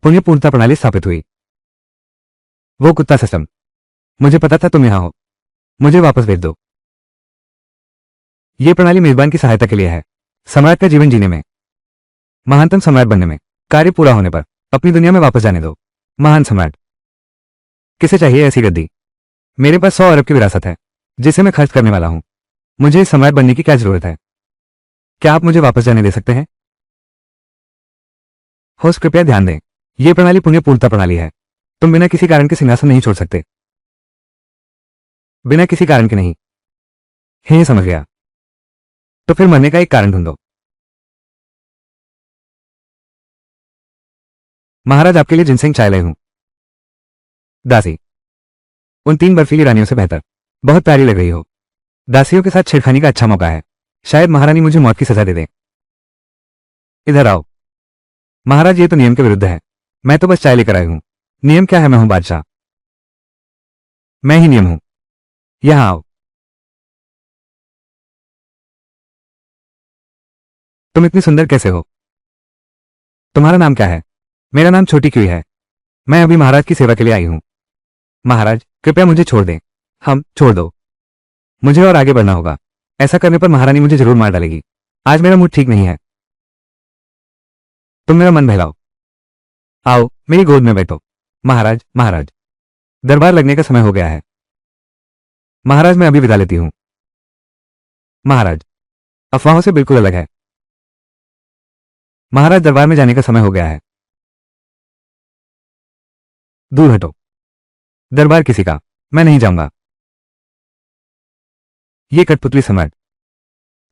पुण्य पूर्णता प्रणाली स्थापित हुई। वो कुत्ता सिस्टम, मुझे पता था तुम यहां हो, मुझे वापस भेज दो। ये प्रणाली मेजबान की सहायता के लिए है, सम्राट का जीवन जीने में, महानतम सम्राट बनने में, कार्य पूरा होने पर अपनी दुनिया में वापस जाने दो। महान सम्राट। किसे चाहिए ऐसी गद्दी? मेरे पास 100 अरब की विरासत है जिसे मैं खर्च करने वाला हूं। मुझे इस सम्राट बनने की क्या जरूरत है? क्या आप मुझे वापस जाने दे सकते हैं? होस्ट कृपया ध्यान दें, यह प्रणाली पुण्य पूर्णता प्रणाली है। तुम बिना किसी कारण के सिंहासन नहीं छोड़ सकते, बिना किसी कारण के नहीं। हे, समझ गया। तो फिर मरने का एक कारण ढूंढो। महाराज, आपके लिए जिनसेंग चाय लाई हूं। दासी, उन 3 बर्फीली रानियों से बेहतर, बहुत प्यारी लग रही हो। दासियों के साथ छेड़खानी का अच्छा मौका है, शायद महारानी मुझे मौत की सजा दे दे। इधर आओ। महाराज, ये तो नियम के विरुद्ध है। मैं तो बस चाय लेकर आई हूं। नियम क्या है? मैं हूं बादशाह, मैं ही नियम हूं। यहां आओ। तुम इतनी सुंदर कैसे हो? तुम्हारा नाम क्या है? मेरा नाम छोटी क्यूई है। मैं अभी महाराज की सेवा के लिए आई हूं। महाराज, कृपया मुझे छोड़ दें। हम छोड़ दो, मुझे और आगे बढ़ना होगा। ऐसा करने पर महारानी मुझे जरूर मार डालेगी। आज मेरा मूड ठीक नहीं है। तुम मेरा मन बहलाओ। आओ, मेरी गोद में बैठो। महाराज, महाराज, दरबार लगने का समय हो गया है। महाराज, मैं अभी विदा लेती हूं। महाराज, अफवाहों से बिल्कुल अलग है। महाराज, दरबार में जाने का समय हो गया है। दूर हटो। दरबार किसी का, मैं नहीं जाऊंगा। ये कठपुतली सम्राट,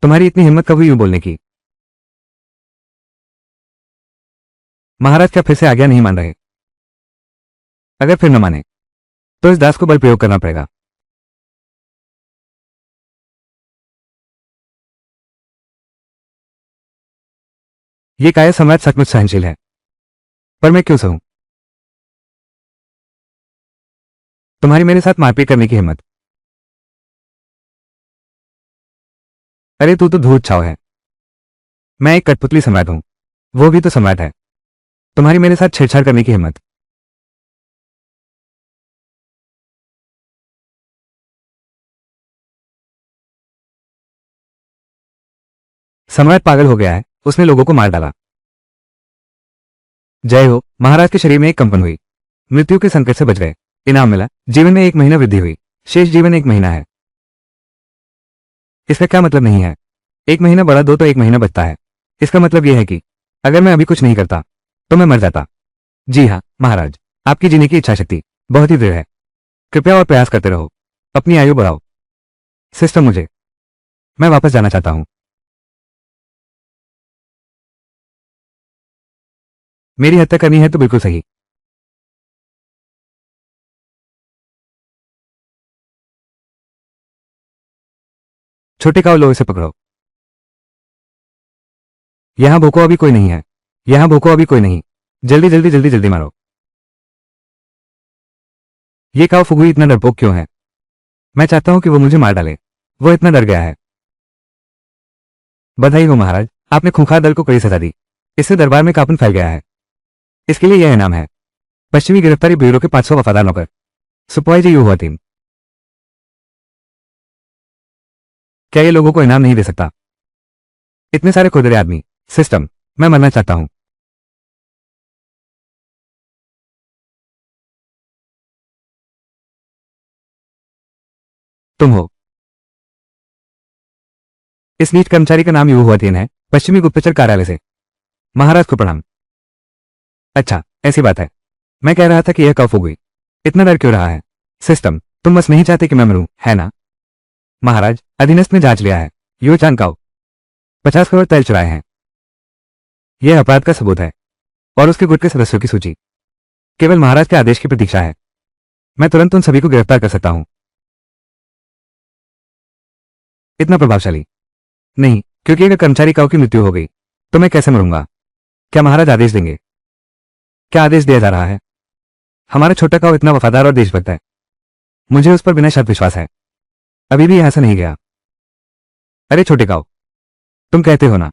तुम्हारी इतनी हिम्मत कब हुई यूं बोलने की? महाराज, क्या फिर से आज्ञा नहीं मान रहे? अगर फिर न माने तो इस दास को बल प्रयोग करना पड़ेगा। ये काया सम्राट सचमुच सहनशील है, पर मैं क्यों सहूं? तुम्हारी मेरे साथ मारपीट करने की हिम्मत? अरे तू तो धूर्त छाव है। मैं एक कठपुतली सम्राट हूं, वो भी तो सम्राट है। तुम्हारी मेरे साथ छेड़छाड़ करने की हिम्मत? सम्राट पागल हो गया है, उसने लोगों को मार डाला। जय हो। महाराज के शरीर में एक कंपन हुई, मृत्यु के संकट से बच गए। इनाम मिला, जीवन में 1 महीना वृद्धि हुई, शेष जीवन 1 महीना है। इसका क्या मतलब नहीं है? 1 महीना बढ़ा दो तो 1 महीना बचता है। इसका मतलब यह है कि अगर मैं अभी कुछ नहीं करता तो मैं मर जाता। जी हाँ महाराज, आपकी जीने की इच्छा शक्ति बहुत ही दृढ़ है। कृपया और प्रयास करते रहो, अपनी आयु बढ़ाओ। सिस्टम, मैं वापस जाना चाहता हूं। मेरी हत्या करनी है तो बिल्कुल सही। छोटे काऊ, लो इसे पकड़ो। यहां भूखो, अभी कोई नहीं है। यहां भूखो, अभी कोई नहीं। जल्दी जल्दी जल्दी जल्दी मारो। ये काऊ फुगुई इतना डरपोक क्यों है? मैं चाहता हूं कि वो मुझे मार डाले, वो इतना डर गया है। बधाई हो महाराज, आपने खूंखार दल को कड़ी सजा दी। इससे दरबार में कापन फैल गया है। इसके लिए यह इनाम है, पश्चिमी गिरफ्तारी ब्यूरो के 500 वफादार नौकर। सुपवाई जी हुआ टीम। क्या ये लोगों को इनाम नहीं दे सकता? इतने सारे खुरदरे आदमी। सिस्टम, मैं मरना चाहता हूं। तुम हो। इस नीच कर्मचारी का नाम यू हुआ है, पश्चिमी गुप्तचर कार्यालय से। महाराज को प्रणाम। अच्छा, ऐसी बात है। मैं कह रहा था कि यह कब हो गई, इतना डर क्यों रहा है? सिस्टम, तुम बस नहीं चाहते कि मैं मरूं, है ना? महाराज, अधीनस्थ ने जांच लिया है, यो चांद काऊ 50 करोड़ तेल चुराए हैं। यह अपराध का सबूत है, और उसके गुट के सदस्यों की सूची। केवल महाराज के आदेश की प्रतीक्षा है। मैं तुरंत उन सभी को गिरफ्तार कर सकता हूं। इतना प्रभावशाली नहीं, क्योंकि अगर कर्मचारी काऊ की मृत्यु हो गई तो मैं कैसे मरूंगा? क्या महाराज आदेश देंगे? क्या आदेश दिया जा रहा है? हमारा छोटा काऊ इतना वफादार और देशभक्त है, मुझे उस पर बिना शर्त विश्वास है। अभी भी यहां से नहीं गया। अरे छोटे काऊ, तुम कहते हो ना।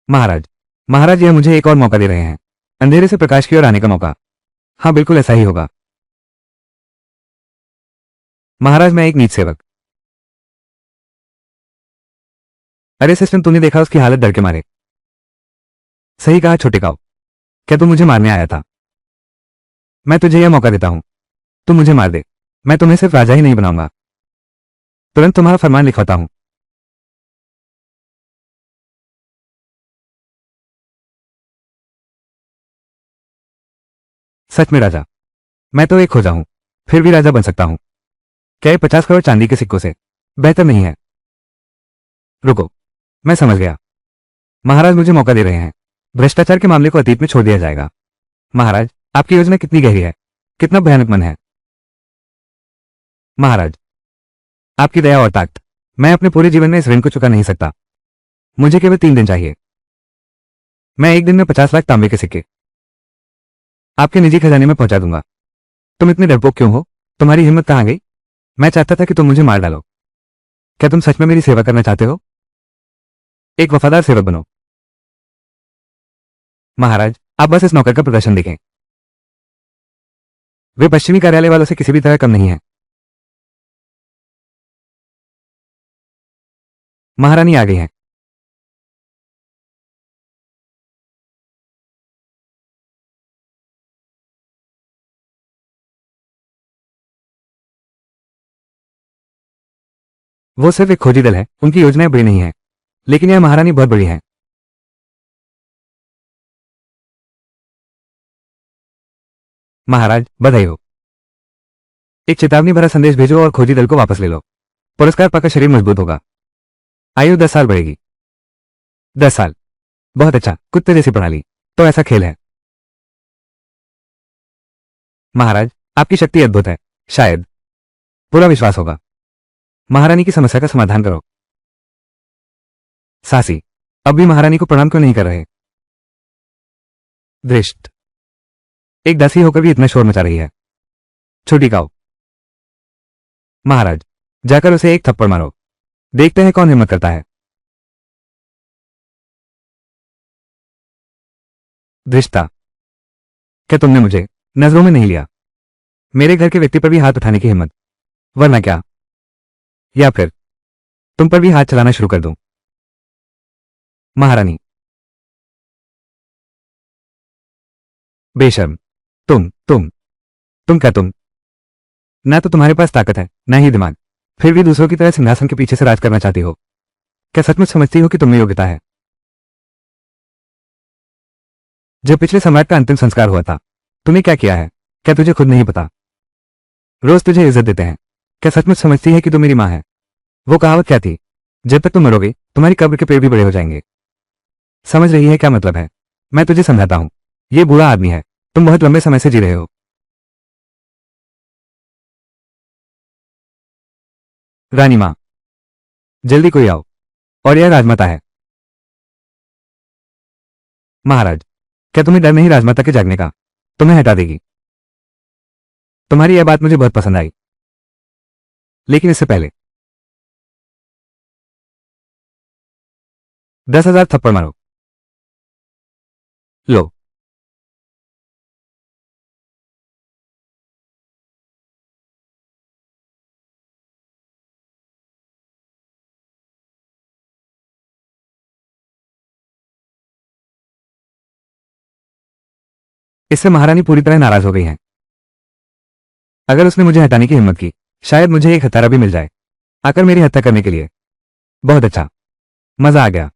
महाराज, महाराज यह मुझे एक और मौका दे रहे हैं, अंधेरे से प्रकाश की ओर आने का मौका। हाँ, बिल्कुल ऐसा ही होगा। महाराज, मैं एक नीच सेवक। अरे सिस्टम, तूने देखा उसकी हालत डर के मारे। सही कहा छोटे काऊ। क्या तू मुझे मारने आया था? मैं तुझे यह मौका देता हूं, तू मुझे मार दे। मैं तुम्हें सिर्फ राजा ही नहीं बनाऊंगा, तुरंत तुम्हारा फरमान लिखवाता हूं। सच में राजा? मैं तो एक खोजा हूं, फिर भी राजा बन सकता हूं। क्या ये 50 करोड़ चांदी के सिक्कों से बेहतर नहीं है? रुको, मैं समझ गया। महाराज मुझे मौका दे रहे हैं। भ्रष्टाचार के मामले को अतीत में छोड़ दिया जाएगा। महाराज, आपकी योजना कितनी गहरी है, कितना भयानक मन है। महाराज, आपकी दया और ताकत, मैं अपने पूरे जीवन में इस ऋण को चुका नहीं सकता। मुझे केवल 3 दिन चाहिए। मैं एक दिन में 50 लाख तांबे के सिक्के आपके निजी खजाने में पहुंचा दूंगा। तुम इतने डरपोक क्यों हो? तुम्हारी हिम्मत कहां गई? मैं चाहता था कि तुम मुझे मार डालो। क्या तुम सच में मेरी सेवा करना चाहते हो? एक वफादार सेवक बनो। महाराज, आप बस इस नौकर का प्रदर्शन देखें। वे पश्चिमी कार्यालय वालों से किसी भी तरह कम नहीं है। महारानी आ गई हैं। वो सिर्फ एक खोजी दल है, उनकी योजनाएं बड़ी नहीं है, लेकिन यह महारानी बहुत बड़ी है। महाराज, बधाई हो। एक चेतावनी भरा संदेश भेजो और खोजी दल को वापस ले लो। पुरस्कार पाकर शरीर मजबूत होगा। आयु 10 साल बढ़ेगी। 10 साल? बहुत अच्छा, कुत्ते जैसी प्रणाली। तो ऐसा खेल है। महाराज, आपकी शक्ति अद्भुत है। शायद पूरा विश्वास होगा। महारानी की समस्या का समाधान करो। सासी, अब भी महारानी को प्रणाम क्यों नहीं कर रहे? दृष्ट, एक दासी होकर भी इतना शोर मचा रही है। छोटी काऊ। महाराज, जाकर उसे एक थप्पड़ मारो, देखते हैं कौन हिम्मत करता है। दृष्टा, क्या तुमने मुझे नजरों में नहीं लिया? मेरे घर के व्यक्ति पर भी हाथ उठाने की हिम्मत? वरना क्या, या फिर तुम पर भी हाथ चलाना शुरू कर दूं? महारानी, बेशर्म। तुम क्या तुम? ना तो तुम्हारे पास ताकत है, ना ही दिमाग, फिर भी दूसरों की तरह सिंहासन के पीछे से राज करना चाहती हो। क्या सचमुच समझती हो कि तुम में योग्यता है? जब पिछले सम्राट का अंतिम संस्कार हुआ था, तूने क्या किया है? क्या तुझे खुद नहीं पता? रोज तुझे इज्जत देते हैं। क्या सचमुच समझती है कि तू मेरी मां है? वो कहावत क्या थी, जब तक तुम मरोगे तुम्हारी कब्र के पेड़ भी बड़े हो जाएंगे। समझ रही है क्या मतलब है? मैं तुझे समझाता हूं। ये बूढ़ा आदमी है, तुम बहुत लंबे समय से जी रहे हो। रानी मां, जल्दी कोई आओ। और यह राजमाता है। महाराज, क्या तुम्हें डर नहीं राजमाता के जागने का? तुम्हें हटा देगी। तुम्हारी यह बात मुझे बहुत पसंद आई, लेकिन इससे पहले 10,000 थप्पड़ मारो। लो। इससे महारानी पूरी तरह नाराज हो गई हैं। अगर उसने मुझे हटाने की हिम्मत की, शायद मुझे एक हत्यारा भी मिल जाए आकर मेरी हत्या करने के लिए। बहुत अच्छा, मजा आ गया।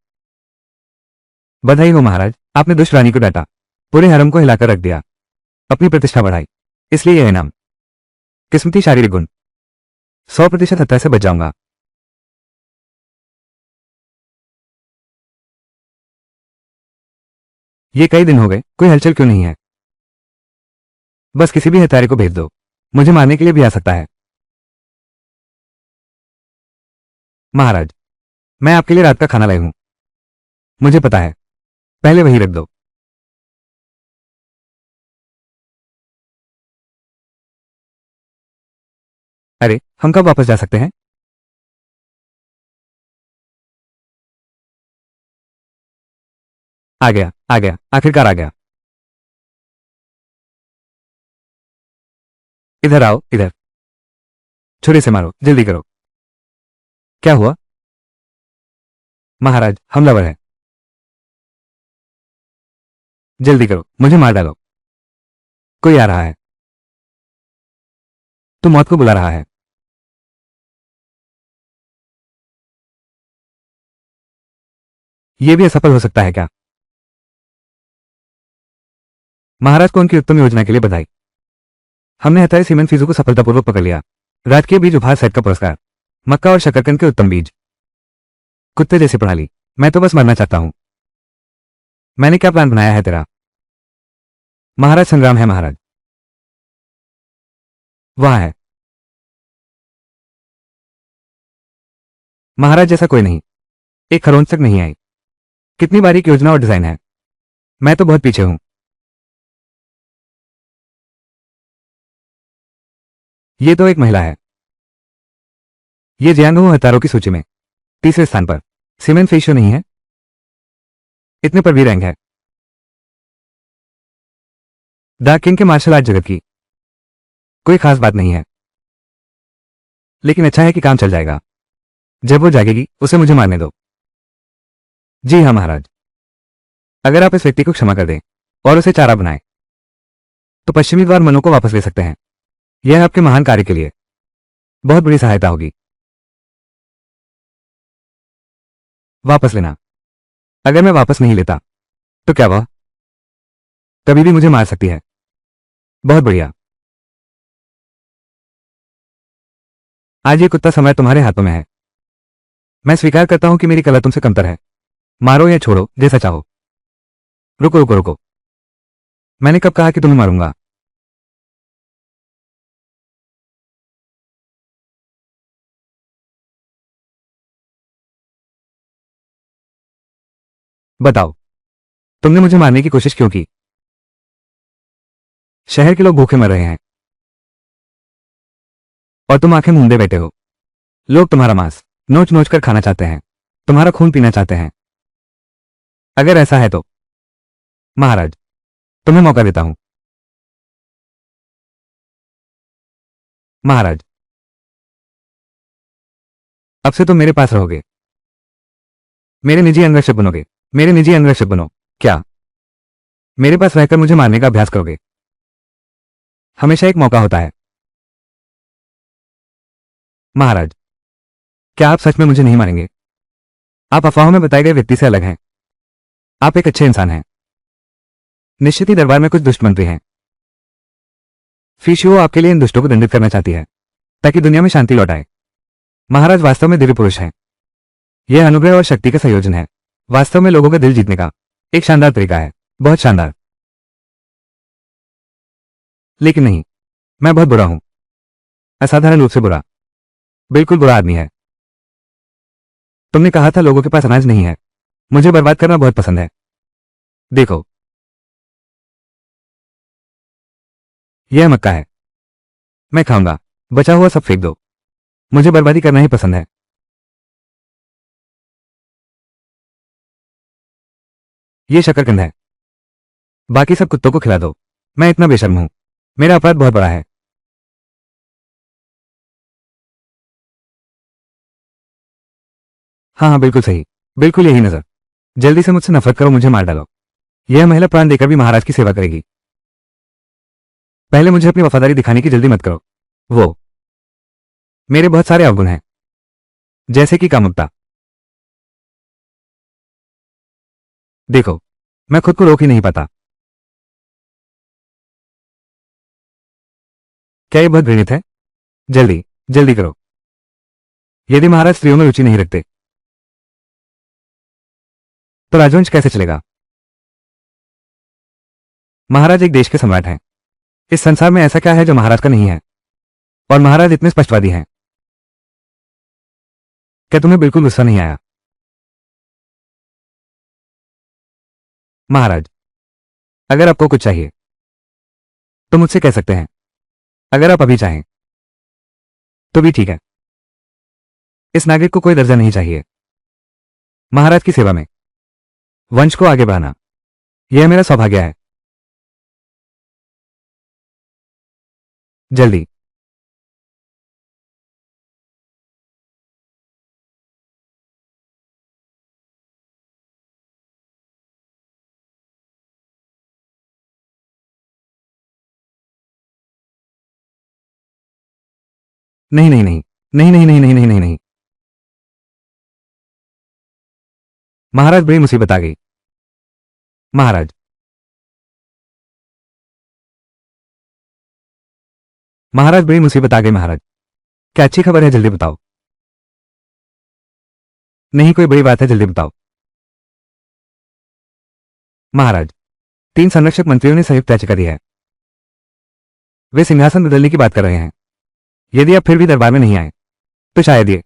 बधाई हो महाराज, आपने दुष्ट रानी को डांटा, पूरे हरम को हिलाकर रख दिया, अपनी प्रतिष्ठा बढ़ाई। इसलिए यह इनाम। किस्मती शारीरिक गुण। 100% हत्या से बच जाऊंगा। ये कई दिन हो गए, कोई हलचल क्यों नहीं है? बस किसी भी हत्यारे को भेज दो, मुझे मारने के लिए भी आ सकता है। महाराज, मैं आपके लिए रात का खाना लाई हूं। मुझे पता है, पहले वही रख दो। अरे, हम कब वापस जा सकते हैं? आ गया, आखिरकार आ गया। इधर आओ, इधर। छुरी से मारो, जल्दी करो। क्या हुआ? महाराज, हमलावर है। जल्दी करो, मुझे मार डालो। कोई आ रहा है। तू मौत को बुला रहा है। यह भी असफल हो सकता है क्या? महाराज को उनकी उत्तम योजना के लिए बधाई। हमने हताए सीमेंट फीजू को सफलतापूर्वक पकड़ लिया। राजकीय बीज उपहार सेट का पुरस्कार, मक्का और शकरकंद के उत्तम बीज। कुत्ते जैसी प्रणाली। मैं तो बस मरना चाहता हूं। मैंने क्या प्लान बनाया है तेरा? महाराज, संग्राम है महाराज। वहां है। महाराज जैसा कोई नहीं। एक खरोंच तक नहीं आई। कितनी बारीक योजना और डिजाइन है। मैं तो बहुत पीछे हूं। ये तो एक महिला है। ये जियांग हत्यारों की सूची में तीसरे स्थान पर। सीमेंट फेशियो नहीं है। इतने पर भी रैंक है। डार्क किंग के मार्शल आर्ट जगत की कोई खास बात नहीं है, लेकिन अच्छा है कि काम चल जाएगा। जब वो जागेगी उसे मुझे मारने दो। जी हाँ महाराज। अगर आप इस व्यक्ति को क्षमा कर दें और उसे चारा बनाएं, तो पश्चिमी द्वार मनों को वापस ले सकते हैं। यह आपके महान कार्य के लिए बहुत बड़ी सहायता होगी। वापस लेना। अगर मैं वापस नहीं लेता तो क्या वह कभी भी मुझे मार सकती है? बहुत बढ़िया। आज ये कुत्ता समय तुम्हारे हाथों में है। मैं स्वीकार करता हूं कि मेरी कला तुमसे कमतर है। मारो या छोड़ो, जैसा चाहो। रुको रुको रुको। मैंने कब कहा कि तुम्हें मारूंगा? बताओ, तुमने मुझे मारने की कोशिश क्यों की? शहर के लोग भूखे मर रहे हैं और तुम आंखें मूंदे बैठे हो। लोग तुम्हारा मांस नोच नोच कर खाना चाहते हैं, तुम्हारा खून पीना चाहते हैं। अगर ऐसा है तो महाराज, तुम्हें मौका देता हूं। महाराज, अब से तुम मेरे पास रहोगे। मेरे निजी अंगरक्षक बनोगे। मेरे निजी अंगरक्षक बनो। क्या मेरे पास रहकर मुझे मारने का अभ्यास करोगे? हमेशा एक मौका होता है। महाराज, क्या आप सच में मुझे नहीं मारेंगे? आप अफवाहों में बताए गए व्यक्ति से अलग हैं। आप एक अच्छे इंसान हैं। निश्चित ही दरबार में कुछ दुष्ट मंत्री हैं। फीशियो आपके लिए इन दुष्टों को दंडित करना चाहती है ताकि दुनिया में शांति लौट आए। महाराज वास्तव में दिव्य पुरुष हैं। यह अनुग्रह और शक्ति का संयोजन है। वास्तव में लोगों का दिल जीतने का एक शानदार तरीका है। बहुत शानदार। लेकिन नहीं, मैं बहुत बुरा हूं। असाधारण रूप से बुरा। बिल्कुल बुरा आदमी है। तुमने कहा था लोगों के पास अनाज नहीं है। मुझे बर्बाद करना बहुत पसंद है। देखो, यह मक्का है। मैं खाऊंगा। बचा हुआ सब फेंक दो। मुझे बर्बादी करना ही पसंद है। यह शकरकंद है। बाकी सब कुत्तों को खिला दो। मैं इतना बेशर्म हूं। मेरा अपराध बहुत बड़ा है। हाँ हाँ, बिल्कुल सही। बिल्कुल यही नजर। जल्दी से मुझसे नफरत करो, मुझे मार डालो। यह महिला प्राण देकर भी महाराज की सेवा करेगी। पहले मुझे अपनी वफादारी दिखाने की जल्दी मत करो। वो मेरे बहुत सारे अवगुण हैं, जैसे कि कामुकता। देखो, मैं खुद को रोक ही नहीं पाता। क्या यह बहुत घृणित है? जल्दी जल्दी करो। यदि महाराज स्त्रियों में रुचि नहीं रखते तो राजवंश कैसे चलेगा? महाराज एक देश के सम्राट हैं। इस संसार में ऐसा क्या है जो महाराज का नहीं है? और महाराज इतने स्पष्टवादी हैं। क्या तुम्हें बिल्कुल गुस्सा नहीं आया? महाराज, अगर आपको कुछ चाहिए तो मुझसे कह सकते हैं। अगर आप अभी चाहें तो भी ठीक है। इस नागरिक को कोई दर्जा नहीं चाहिए। महाराज की सेवा में वंश को आगे बढ़ाना यह मेरा सौभाग्य है। जल्दी नहीं नहीं नहीं नहीं नहीं नहीं नहीं नहीं नहीं नहीं। महाराज बड़ी मुसीबत आ गई। महाराज महाराज बड़ी मुसीबत आ गई महाराज। क्या अच्छी खबर है, जल्दी बताओ। नहीं कोई बड़ी बात है, जल्दी बताओ। महाराज 3 संरक्षक मंत्रियों ने संयुक्त याचिका दी है। वे सिंहासन बदलने की बात कर रहे हैं। यदि आप फिर भी दरबार में नहीं आए तो शायद ये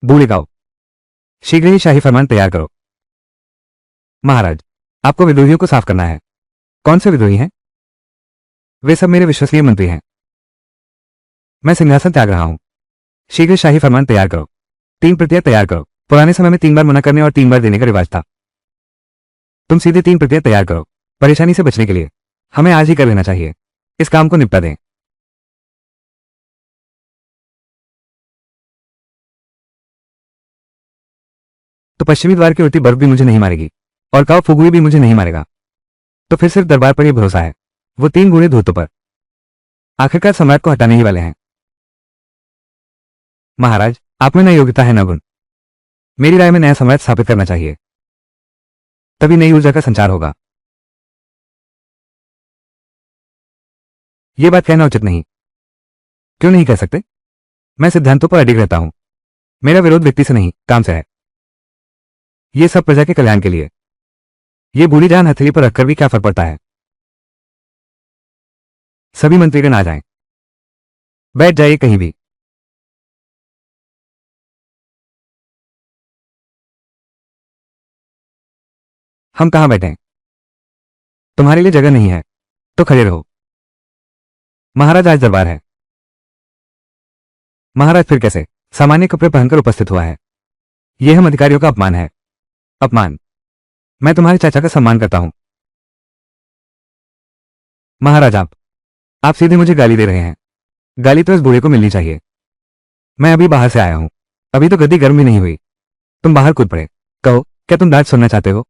बूढ़े गाओ। शीघ्र ही शाही फरमान तैयार करो। महाराज आपको विद्रोहियों को साफ करना है। कौन से विद्रोही हैं? वे सब मेरे विश्वसनीय मंत्री हैं। मैं सिंहासन त्याग रहा हूं। शीघ्र शाही फरमान तैयार करो। 3 प्रतियां तैयार करो। पुराने समय में 3 बार मना करने और 3 बार देने का रिवाज था। तुम सीधे 3 प्रतियां तैयार करो। परेशानी से बचने के लिए हमें आज ही कर लेना चाहिए। इस काम को निपटा दें। तो पश्चिमी द्वार की उड़ती बर्फ भी मुझे नहीं मारेगी और काव फुगुई भी मुझे नहीं मारेगा। तो फिर सिर्फ दरबार पर ही भरोसा है, वो 3 बूढ़े धूतों पर। आखिरकार सम्राट को हटाने ही वाले हैं। महाराज आप में न योग्यता है न गुण। मेरी राय में नया सम्राट स्थापित करना चाहिए, तभी नई ऊर्जा का संचार होगा। यह बात कहना उचित नहीं। क्यों नहीं कह सकते? मैं सिद्धांतों पर अडिग रहता हूं। मेरा विरोध व्यक्ति से नहीं, काम से है। यह सब प्रजा के कल्याण के लिए। यह बूढ़ी जान हथेली पर रखकर भी क्या फर्क पड़ता है। सभी मंत्रीगण आ जाएं। बैठ जाइए कहीं भी। हम कहां बैठें? तुम्हारे लिए जगह नहीं है तो खड़े रहो। महाराज आज दरबार है। महाराज फिर कैसे सामान्य कपड़े पहनकर उपस्थित हुआ है? यह हम अधिकारियों का अपमान है। अपमान? मैं तुम्हारे चाचा का सम्मान करता हूं। महाराज आप सीधे मुझे गाली दे रहे हैं। गाली तो इस बूढ़े को मिलनी चाहिए। मैं अभी बाहर से आया हूं, अभी तो गद्दी गर्म भी नहीं हुई। तुम बाहर कूद पड़े। कहो, क्या तुम डांट सुनना चाहते हो?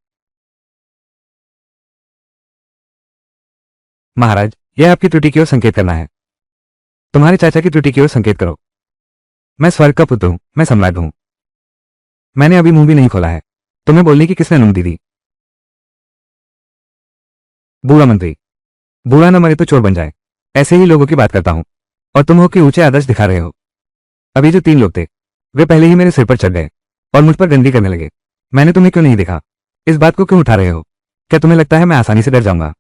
महाराज यह आपकी त्रुटि की ओर संकेत करना है। तुम्हारे चाचा की त्रुटि की ओर संकेत करो। मैं स्वर्ग का पुत्र हूं, मैं सम्राट हूं। मैंने अभी मुंह भी नहीं खोला है। तुम्हें बोलने की किसने अनुमति दी? बूढ़ा मंत्री। बूढ़ा न मरे तो चोर बन जाए, ऐसे ही लोगों की बात करता हूं। और तुम हो कि ऊंचे आदर्श दिखा रहे हो। अभी जो 3 लोग थे वे पहले ही मेरे सिर पर चढ़ गए और मुझ पर गंदी करने लगे। मैंने तुम्हें क्यों नहीं देखा? इस बात को क्यों उठा रहे हो? क्या तुम्हें लगता है मैं आसानी से डर जाऊंगा?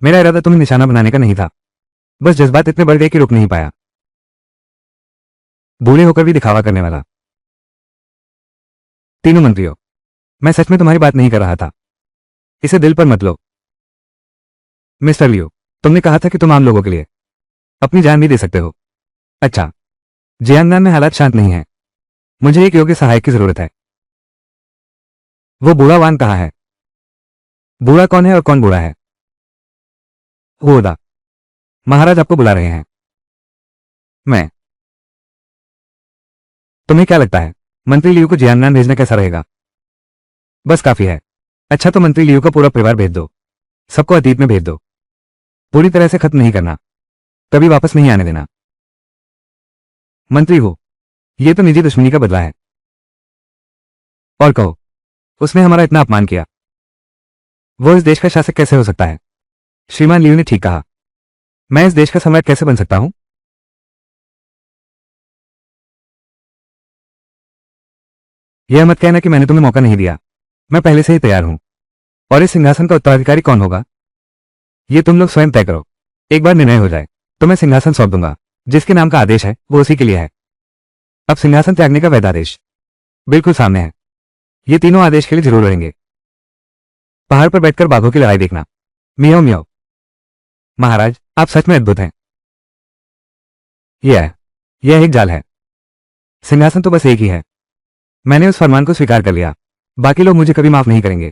मेरा इरादा तुम्हें निशाना बनाने का नहीं था, बस जज्बात इतने बढ़ गए कि रुक नहीं पाया। बूढ़े होकर भी दिखावा करने वाला। तीनों मंत्रियों, मैं सच में तुम्हारी बात नहीं कर रहा था। इसे दिल पर मत लो। मिस्टर लियो, तुमने कहा था कि तुम आम लोगों के लिए अपनी जान भी दे सकते हो। अच्छा, जियांगनान में हालात शांत नहीं है। मुझे एक योग्य सहायक की जरूरत है। वो बूढ़ा वान कहाँ है? बूढ़ा कौन है और कौन बूढ़ा है? ओदा, महाराज आपको बुला रहे हैं। मैं। तुम्हें क्या लगता है मंत्री लियू को जियांगनान भेजना कैसा रहेगा? बस काफी है। अच्छा तो मंत्री लियू का पूरा परिवार भेज दो। सबको अतीत में भेज दो। पूरी तरह से खत्म नहीं करना, कभी वापस नहीं आने देना। मंत्री हो, यह तो निजी दुश्मनी का बदला है। और कहो, उसने हमारा इतना अपमान किया, वो इस देश का शासक कैसे हो सकता है? श्रीमान लियू ने ठीक कहा। मैं इस देश का सम्राट कैसे बन सकता हूं? यह मत कहना कि मैंने तुम्हें मौका नहीं दिया। मैं पहले से ही तैयार हूं। और इस सिंहासन का उत्तराधिकारी कौन होगा, यह तुम लोग स्वयं तय करो। एक बार निर्णय हो जाए तो मैं सिंहासन सौंप दूंगा। जिसके नाम का आदेश है वो उसी के लिए है। अब सिंहासन त्यागने का वैधादेश बिल्कुल सामने है। ये तीनों आदेश के लिए जरूर रहेंगे। पहाड़ पर बैठकर बाघों की लड़ाई देखना। मियाओ मियाओ। महाराज आप सच में अद्भुत हैं। यह एक जाल है। सिंहासन तो बस एक ही है। मैंने उस फरमान को स्वीकार कर लिया। बाकी लोग मुझे कभी माफ नहीं करेंगे।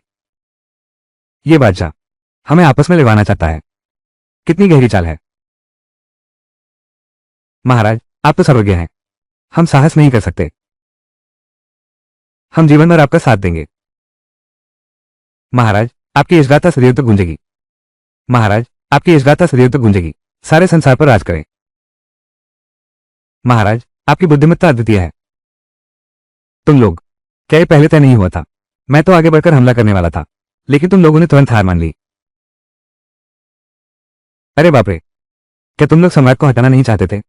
ये बादशाह हमें आपस में लिवाना चाहता है। कितनी गहरी चाल है। महाराज आप तो सर्वज्ञ हैं। हम साहस नहीं कर सकते। हम जीवन भर आपका साथ देंगे। महाराज आपकी इस गाथा सदैव तक गूंजेगी। महाराज आपकी इस गाथा सदैव तक गूंजेगी। सारे संसार पर राज करें। महाराज, आपकी बुद्धिमत्ता अद्वितीय है। तुम लोग, क्या ये पहले तय नहीं हुआ था? मैं तो आगे बढ़कर हमला करने वाला था, लेकिन तुम लोगों ने तुरंत हार मान ली। अरे बाप रे, क्या तुम लोग सम्राट को हटाना नहीं चाहते थे?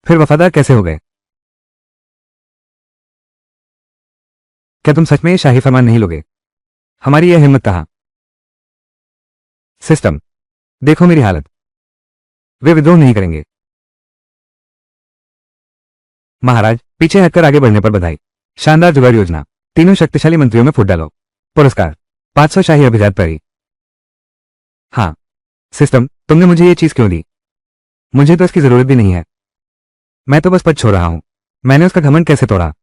फिर वफादार कैसे हो गए? क्या तुम सच में ये शाही फरमान नहीं लोगे? हमारी यह हिम्मत कहाँ? सिस्टम, देखो मेरी हालत। वे विद्रोह नहीं करेंगे। महाराज, पीछे हटकर आगे बढ़ने पर बधाई। शानदार जुगाड़ योजना। तीनों शक्तिशाली मंत्रियों में फूट डालो। पुरस्कार 500 शाही अभिजात पैरी। हाँ सिस्टम, तुमने मुझे ये चीज क्यों दी? मुझे तो इसकी जरूरत भी नहीं है। मैं तो बस पद छोड़ रहा हूं। मैंने उसका घमंड कैसे तोड़ा?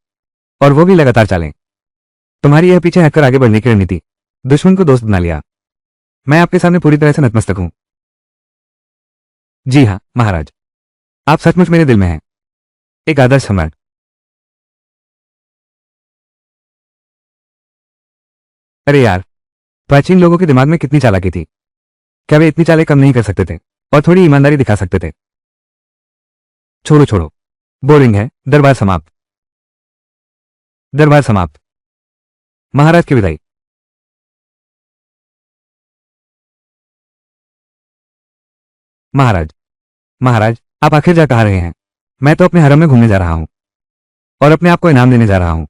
और वो भी लगातार चालें। तुम्हारी यह पीछे हटकर आगे बढ़ने की रणनीति, दुश्मन को दोस्त बना लिया। मैं आपके सामने पूरी तरह से नतमस्तक हूं। जी हाँ महाराज, आप सचमुच मेरे दिल में हैं, एक आदर्श सम्राट। अरे यार, प्राचीन लोगों के दिमाग में कितनी चालाकी थी। क्या वे इतनी चालें कम नहीं कर सकते थे और थोड़ी ईमानदारी दिखा सकते थे? छोड़ो छोड़ो, बोरिंग है। दरबार समाप्त। दरबार समाप्त। महाराज की विदाई। महाराज, महाराज, आप आखिर जा कहाँ रहे हैं? मैं तो अपने हरम में घूमने जा रहा हूं और अपने आप को इनाम देने जा रहा हूं।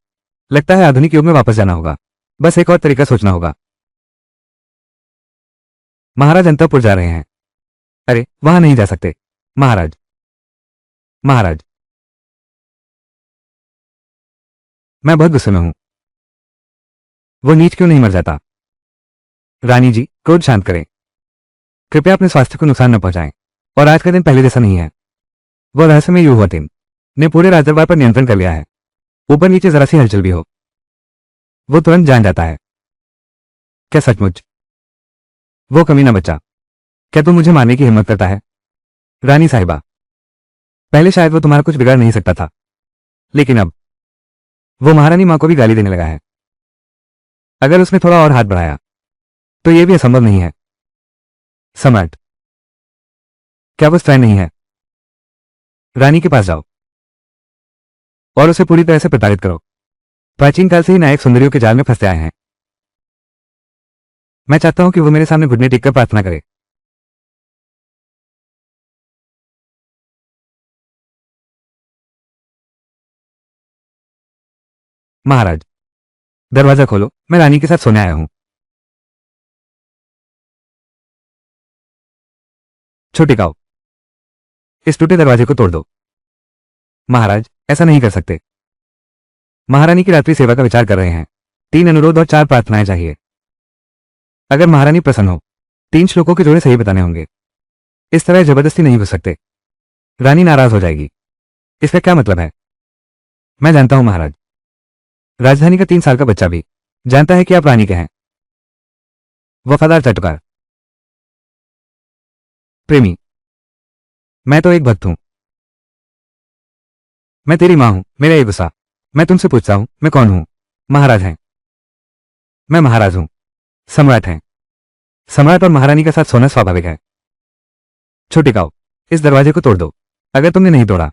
लगता है आधुनिक युग में वापस जाना होगा। बस एक और तरीका सोचना होगा। महाराज अंतःपुर जा रहे हैं। अरे वहां नहीं जा सकते। महाराज, महाराज, मैं बहुत गुस्से में हूं। वो नीच क्यों नहीं मर जाता? रानी जी, क्रोध शांत करें। कृपया अपने स्वास्थ्य को नुकसान न पहुंचाएं। और आज का दिन पहले जैसा नहीं है। वो रहस्यमय युवती ने पूरे राजदरबार पर नियंत्रण कर लिया है। ऊपर नीचे जरा सी हलचल भी हो, वो तुरंत जान जाता है। क्या सचमुच? वो कमीना बच्चा, क्या तू मुझे मारने की हिम्मत करता है? रानी साहिबा, पहले शायद वो तुम्हारा कुछ बिगाड़ नहीं सकता था, लेकिन अब वो महारानी मां को भी गाली देने लगा है। अगर उसने थोड़ा और हाथ बढ़ाया तो यह भी असंभव नहीं है। सम्राट, क्या वो स्त्रैण नहीं है? रानी के पास जाओ और उसे पूरी तरह से प्रताड़ित करो। प्राचीन काल से ही नायक सुंदरियों के जाल में फंसते आए हैं। मैं चाहता हूं कि वो मेरे सामने घुटने टेककर प्रार्थना करे। महाराज, दरवाजा खोलो, मैं रानी के साथ सोने आया हूं। छोटी काऊ, इस टूटे दरवाजे को तोड़ दो। महाराज, ऐसा नहीं कर सकते। महारानी की रात्रि सेवा का विचार कर रहे हैं। 3 अनुरोध और 4 प्रार्थनाएं चाहिए। अगर महारानी प्रसन्न हो, 3 श्लोकों के जोड़े सही बताने होंगे। इस तरह जबरदस्ती नहीं घुस सकते। रानी नाराज हो जाएगी। इसका क्या मतलब है? मैं जानता हूं महाराज। राजधानी का 3 साल का बच्चा भी जानता है कि आप रानी के हैं। वफादार चटुकार, प्रेमी, मैं तो एक भक्त हूं। मैं तेरी मां हूं, मेरा ये गुस्सा। मैं तुमसे पूछता हूं, मैं कौन हूं? महाराज हैं। मैं महाराज हूं। सम्राट हैं। सम्राट और महारानी के साथ सोना स्वाभाविक है। छोटी काऊ, इस दरवाजे को तोड़ दो। अगर तुमने नहीं तोड़ा,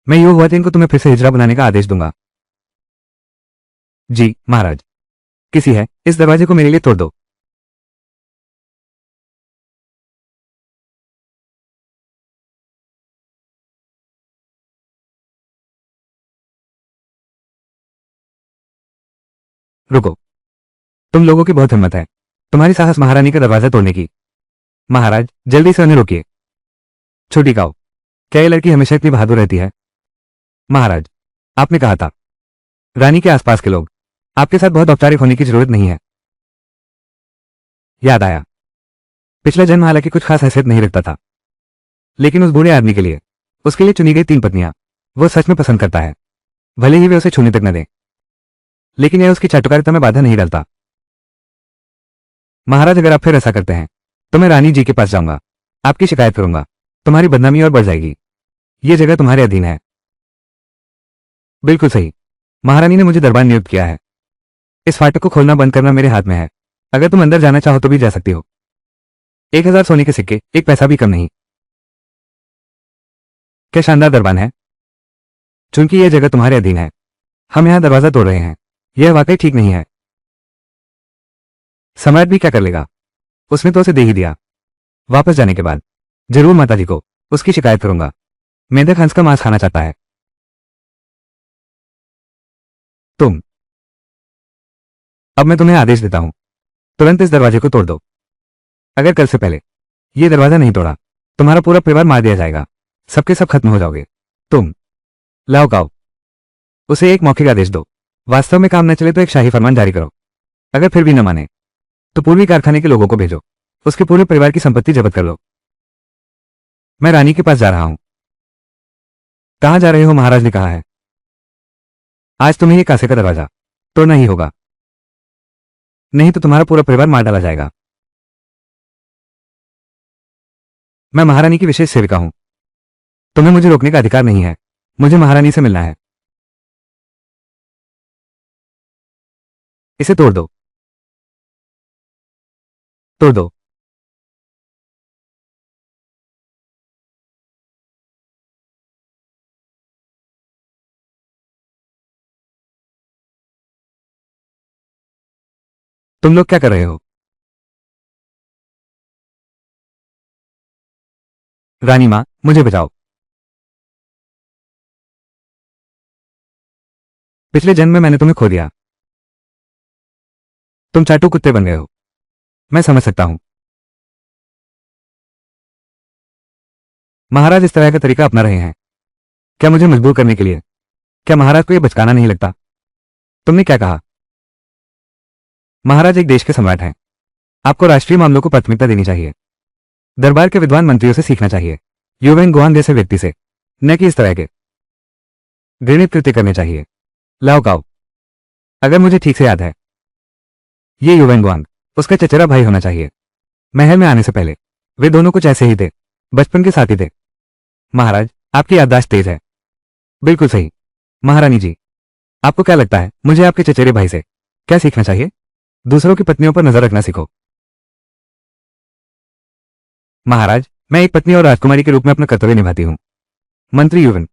मैं युवती को तुम्हें फिर से हिजरा बनाने का आदेश दूंगा। जी महाराज। किसी है, इस दरवाजे को मेरे लिए तोड़ दो। रुको, तुम लोगों की बहुत हिम्मत है। तुम्हारी साहस महारानी का दरवाजा तोड़ने की। महाराज, जल्दी से उन्हें रोकिए। छोटी काऊ, क्या ये लड़की हमेशा इतनी बहादुर रहती है? महाराज, आपने कहा था रानी के आसपास के लोग आपके साथ बहुत औपचारिक होने की जरूरत नहीं है। याद आया, पिछला जन्म हालांकि कुछ खास हैसियत नहीं रखता था, लेकिन उस बूढ़े आदमी के लिए, उसके लिए चुनी गई 3 पत्नियां वो सच में पसंद करता है, भले ही वे उसे छूने तक न दें। लेकिन यह उसकी चाटुकारिता में बाधा नहीं डालता। महाराज, अगर आप फिर ऐसा करते हैं तो मैं रानी जी के पास जाऊंगा, आपकी शिकायत करूंगा। तुम्हारी बदनामी और बढ़ जाएगी। ये जगह तुम्हारे अधीन है। बिल्कुल सही। महारानी ने मुझे दरबार नियुक्त किया है। इस फाटक को खोलना बंद करना मेरे हाथ में है। अगर तुम अंदर जाना चाहो तो भी जा सकती हो। 1000 सोने के सिक्के, 1 पैसा भी कम नहीं। क्या शानदार दरबान है। चूंकि यह जगह तुम्हारे अधीन है, हम यहां दरवाजा तोड़ रहे हैं। यह वाकई ठीक नहीं है। सम्राट भी क्या कर लेगा, उसने तो उसे दे ही दिया। वापस जाने के बाद जरूर माताजी को उसकी शिकायत करूंगा। मेंढक हंस का मांस खाना चाहता है। तुम, अब मैं तुम्हें आदेश देता हूं, तुरंत इस दरवाजे को तोड़ दो। अगर कल से पहले यह दरवाजा नहीं तोड़ा, तुम्हारा पूरा परिवार मार दिया जाएगा। सबके सब खत्म हो जाओगे। तुम, लाओ काओ, उसे एक मौखिक आदेश दो। वास्तव में काम न चले तो एक शाही फरमान जारी करो। अगर फिर भी न माने तो पूर्वी कारखाने के लोगों को भेजो, उसके पूरे परिवार की संपत्ति जब्त कर लो। मैं रानी के पास जा रहा हूं। कहां जा रहे हो, महाराज ने कहा है। आज तुम्हें यह कासे का दरवाजा तोड़ना ही होगा, नहीं तो तुम्हारा पूरा परिवार मार डाला जाएगा। मैं महारानी की विशेष सेविका हूं, तुम्हें मुझे रोकने का अधिकार नहीं है। मुझे महारानी से मिलना है। इसे तोड़ दो, तोड़ दो। तुम लोग क्या कर रहे हो? रानी मां, मुझे बचाओ। पिछले जन्म में मैंने तुम्हें खो दिया। तुम चाटू कुत्ते बन गए हो। मैं समझ सकता हूं। महाराज इस तरह का तरीका अपना रहे हैं, क्या मुझे मजबूर करने के लिए? क्या महाराज को यह बचकाना नहीं लगता? तुमने क्या कहा? महाराज एक देश के सम्राट हैं, आपको राष्ट्रीय मामलों को प्राथमिकता देनी चाहिए। दरबार के विद्वान मंत्रियों से सीखना चाहिए, युवेन गुआंग जैसे व्यक्ति से, न कि इस तरह के घृणित कृत्य करने चाहिए। लाओ काओ, अगर मुझे ठीक से याद है, ये युवेन गुआंग उसका चचेरा भाई होना चाहिए। महल में आने से पहले वे दोनों कुछ ऐसे ही थे, बचपन के साथी थे। महाराज, आपकी याददाश्त तेज है। बिल्कुल सही। महारानी जी, आपको क्या लगता है मुझे आपके चचेरे भाई से क्या सीखना चाहिए? दूसरों की पत्नियों पर नजर रखना सीखो। महाराज, मैं एक पत्नी और राजकुमारी के रूप में अपना कर्तव्य निभाती हूं। मंत्री युवन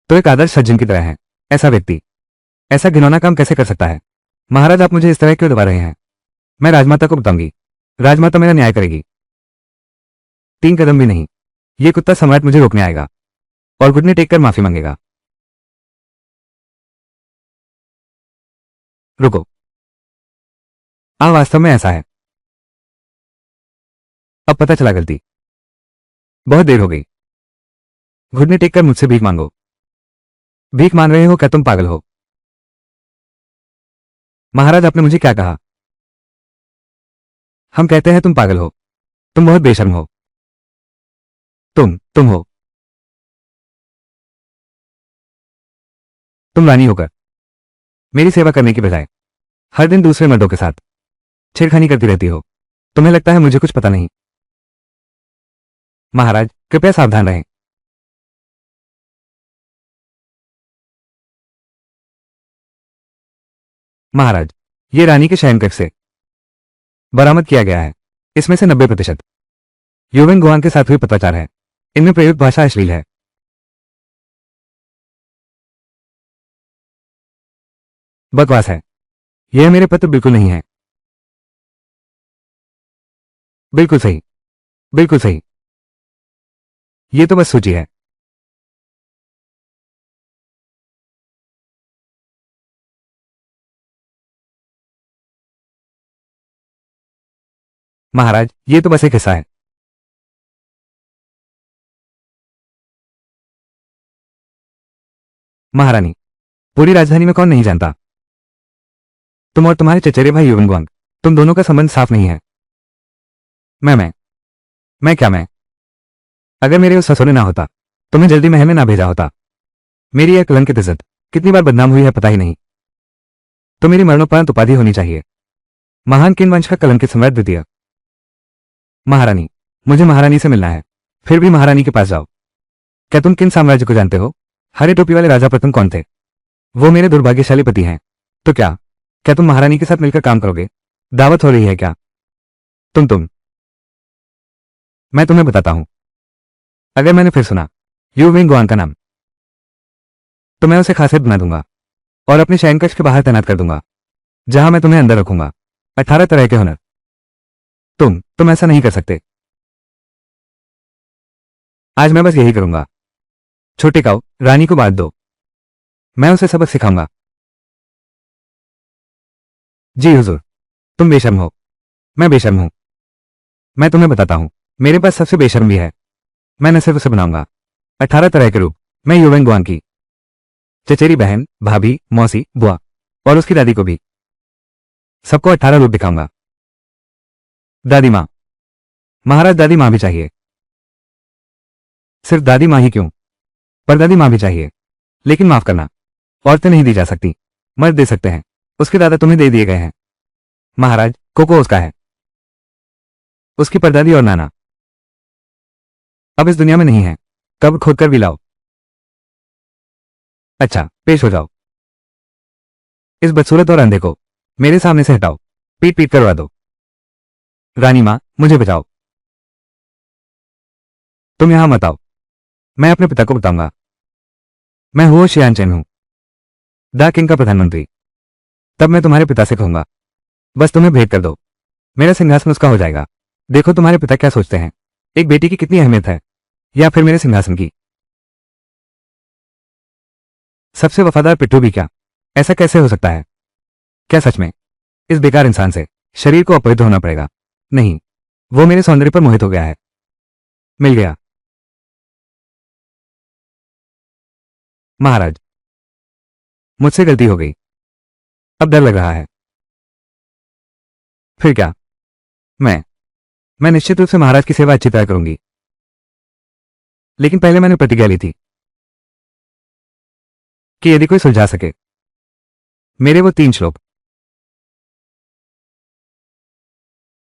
तो एक आदर्श सज्जन की तरह है। ऐसा व्यक्ति ऐसा घिनौना काम कैसे कर सकता है? महाराज, आप मुझे इस तरह क्यों दबा रहे हैं? मैं राजमाता को बताऊंगी, राजमाता मेरा न्याय करेगी। 3 कदम भी नहीं, ये कुत्ता सम्राट मुझे रोकने आएगा और घुटने टेक कर माफी मांगेगा। रुको, वास्तव में ऐसा है। अब पता चला गलती, बहुत देर हो गई। घुटने टेक कर मुझसे भीख मांगो। भीख मांग रहे हो क्या? तुम पागल हो। महाराज, आपने मुझे क्या कहा? हम कहते हैं तुम पागल हो। तुम बहुत बेशर्म हो। तुम हो। तुम रानी होकर मेरी सेवा करने की बजाय हर दिन दूसरे मर्दों के साथ छेड़खानी करती रहती हो। तुम्हें लगता है मुझे कुछ पता नहीं। महाराज, कृपया सावधान रहें। महाराज, ये रानी के शयनकक्ष से बरामद किया गया है। इसमें से 90% युवेन गुआंग के साथ हुए पत्राचार है। इनमें प्रयुक्त भाषा अश्लील है। बकवास है। यह मेरे पत्र बिल्कुल नहीं है। बिल्कुल सही, बिल्कुल सही। ये तो बस सूची है। महाराज, ये तो बस एक हिस्सा है। महारानी, पूरी राजधानी में कौन नहीं जानता, तुम और तुम्हारे चचेरे भाई युवेन गुआंग, तुम दोनों का संबंध साफ नहीं है। मैं क्या मैं? अगर मेरे उस ससुर ना होता, तुम्हें जल्दी महल में ना भेजा होता। मेरी यह कलंकित इज्जत कितनी बार बदनाम हुई है पता ही नहीं। तो मेरी मरणोपरांत उपाधि होनी चाहिए, महान किन वंश का कलंकित सम्राट द्वितीय। महारानी, मुझे महारानी से मिलना है। फिर भी महारानी के पास जाओ। क्या तुम किन साम्राज्य को जानते हो? हरे टोपी वाले राजा प्रथम कौन थे? वो मेरे दुर्भाग्यशाली पति हैं। तो क्या क्या तुम महारानी के साथ मिलकर काम करोगे? दावत हो रही है क्या? तुम मैं तुम्हें बताता हूं। अगर मैंने फिर सुना यू विंग गुआन का नाम। तो मैं उसे खासियत बना दूंगा और अपने शयनकक्ष के बाहर तैनात कर दूंगा, जहां मैं तुम्हें अंदर रखूंगा। 18 तरह के हुनर। तुम ऐसा नहीं कर सकते। आज मैं बस यही करूंगा। छोटे काऊ, रानी को बात दो। मैं उसे सबक सिखाऊंगा। जी हुजूर। तुम बेशर्म हो। मैं बेशर्म हूं। मैं तुम्हें बताता हूं, मेरे पास सबसे बेशर्म भी है। मैं न सिर्फ उसे बनाऊंगा 18 तरह के रूप। मैं युवेंग गुआन की चचेरी बहन, भाभी, मौसी, बुआ और उसकी दादी को भी, सबको 18 रूप दिखाऊंगा। दादी माँ। महाराज, दादी माँ भी चाहिए। सिर्फ दादी माँ ही क्यों, परदादी माँ भी चाहिए। लेकिन माफ करना, औरतें नहीं दी जा सकती, मर्द दे सकते हैं। उसके दादा तुम्हें दे दिए गए हैं। महाराज, कोको उसका है। उसकी परदादी और नाना अब इस दुनिया में नहीं है। कब्र खोदकर भी लाओ। अच्छा, पेश हो जाओ। इस बदसूरत और अंधे को मेरे सामने से हटाओ। पीट पीट करवा दो। रानी माँ, मुझे बचाओ। तुम यहां मत आओ। मैं अपने पिता को बताऊंगा। मैं हुओ शियानचेन हूं, द किंग का प्रधानमंत्री। तब मैं तुम्हारे पिता से कहूंगा, बस तुम्हें भेंट कर दो, मेरा सिंहासन उसका हो जाएगा। देखो तुम्हारे पिता क्या सोचते हैं। एक बेटी की कितनी अहमियत है, या फिर मेरे सिंहासन की। सबसे वफादार पिट्ठू भी क्या? ऐसा कैसे हो सकता है? क्या सच में इस बेकार इंसान से शरीर को अपवित्र होना पड़ेगा? नहीं, वो मेरे सौंदर्य पर मोहित हो गया है। मिल गया। महाराज, मुझसे गलती हो गई। अब डर लग रहा है। फिर क्या? मैं निश्चित रूप से महाराज की सेवा अच्छी तरह करूंगी। लेकिन पहले मैंने प्रतिज्ञा ली थी कि यदि कोई सुलझा सके मेरे वो 3 श्लोक।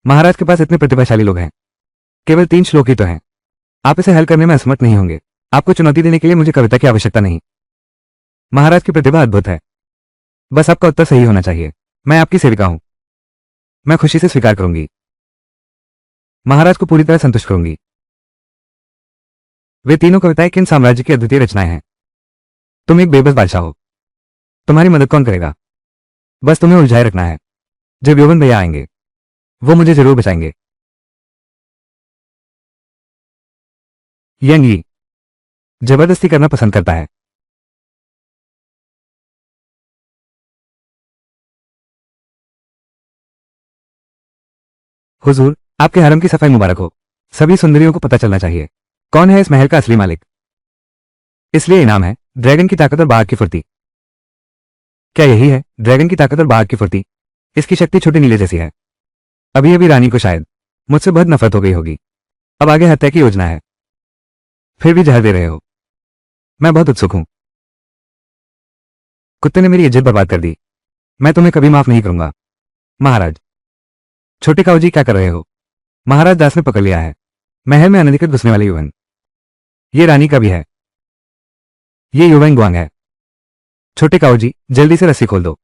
महाराज के पास इतने प्रतिभाशाली लोग हैं, केवल 3 श्लोक ही तो हैं। आप इसे हल करने में असमर्थ नहीं होंगे। आपको चुनौती देने के लिए मुझे कविता की आवश्यकता नहीं। महाराज की प्रतिभा अद्भुत है, बस आपका उत्तर सही होना चाहिए। मैं आपकी सेविका हूं, मैं खुशी से स्वीकार करूंगी। महाराज को पूरी तरह संतुष्ट करूंगी। वे तीनों कविताएं किन साम्राज्य की अद्वितीय रचनाएं हैं। तुम एक बेबस बादशाह हो, तुम्हारी मदद कौन करेगा? बस तुम्हें उलझाए रखना है। जब यौवन भैया आएंगे, वो मुझे जरूर बचाएंगे। यंग यी जबरदस्ती करना पसंद करता है। हुजूर, आपके हरम की सफाई मुबारक हो। सभी सुंदरियों को पता चलना चाहिए कौन है इस महल का असली मालिक। इसलिए इनाम है ड्रैगन की ताकत और बाघ की फुर्ती। क्या यही है ड्रैगन की ताकत और बाघ की फुर्ती? इसकी शक्ति छोटे नीले जैसी है। अभी अभी रानी को शायद मुझसे बहुत नफरत हो गई होगी। अब आगे हत्या की योजना है। फिर भी जहर दे रहे हो। मैं बहुत उत्सुक हूं। कुत्ते ने मेरी इज्जत बर्बाद कर दी। मैं तुम्हें कभी माफ नहीं करूंगा। महाराज, छोटे काऊ जी क्या कर रहे हो? महाराज दास ने पकड़ लिया है महल में अनधिकृत घुसने वाले युवन। ये रानी का भी है। ये युवेंग गुआंग है। छोटे काऊ जी, जल्दी से रस्सी खोल दो।